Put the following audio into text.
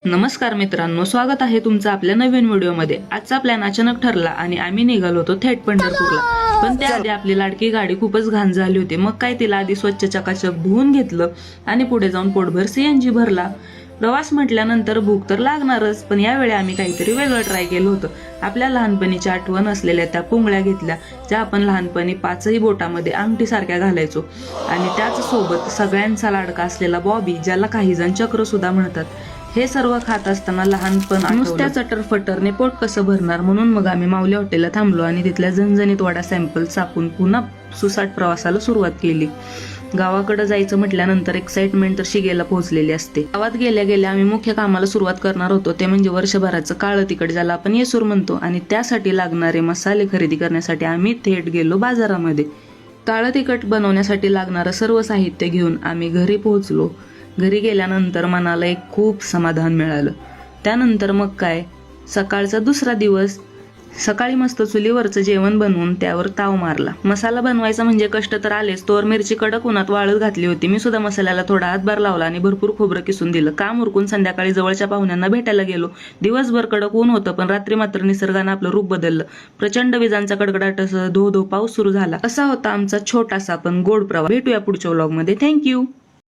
नमस्कार मित्रांनो, स्वागत आहे तुमचं आपल्या नवीन व्हिडिओमध्ये। आजचा प्लॅन अचानक ठरला आणि आम्ही निघालो होतो थेट पंढरपूरला। पण त्याआधी आपली लाडकी गाडी खूपच घाण झाली होती। मग काय, तिला आधी स्वच्छ चकाचक धुवून घेतलं आणि पुढे जाऊन पोटभर सीएनजी भरला। प्रवास म्हटल्यानंतर भूक तर लागणारच, पण यावेळी आम्ही काहीतरी वेगळं ट्राय केलं होतं। आपल्या लहानपणीची आठवण असलेल्या त्या पुंगळ्या घेतल्या, ज्या आपण लहानपणी 5ही बोटामध्ये अंगठी सारख्या घालायचो। आणि त्याच सोबत सगळ्यांचा लाडका असलेला बॉबी, ज्याला काही जण चक्र सुद्धा म्हणतात। हे सर्व खात असताना लहानपण नुसत्या चटरफटरने पोट कसं भरणार, म्हणून मग आम्ही माऊली हॉटेलला थांबलो आणि तिथल्या झणझणीत वडा सॅम्पल चापून पुन्हा सुसाट प्रवासाला सुरुवात केली। गावाकडे जायचं म्हटल्यानंतर एक्साइटमेंट तर शिगेला पोहोचलेली असते। गावात गेल्या गेल्या आम्ही मुख्य कामाला सुरुवात करणार होतो, ते म्हणजे वर्षभराचं काळं तिखट, ज्याला आपण येसूर म्हणतो। आणि त्यासाठी लागणारे मसाले खरेदी करण्यासाठी आम्ही थेट गेलो बाजारामध्ये। काळं तिखट बनवण्यासाठी लागणारं सर्व साहित्य घेऊन आम्ही घरी पोहोचलो। घरी गेल्यानंतर मनाला एक खूप समाधान मिळालं। त्यानंतर मग काय, सकाळचा दुसरा दिवस। सकाळी मस्त चुलीवरचं जेवण बनवून त्यावर ताव मारला। मसाला बनवायचा म्हणजे कष्ट तर आलेच, तोवर मिरची कडक उन्हात वाळत घातली होती। मी सुद्धा मसाल्याला थोडा हातभार लावला आणि भरपूर खोबरं किसून दिलं। काम उरकून संध्याकाळी जवळच्या पाहुण्यांना भेटायला गेलो। दिवसभर कडक ऊन होतं, पण रात्री मात्र निसर्गानं आपलं रूप बदललं। प्रचंड विजांचा कडकडाटासह धो धो पाऊस सुरू झाला। असा होता आमचा छोटासा पण गोड प्रवास। भेटूया पुढच्या व्लॉगमध्ये। थँक्यू।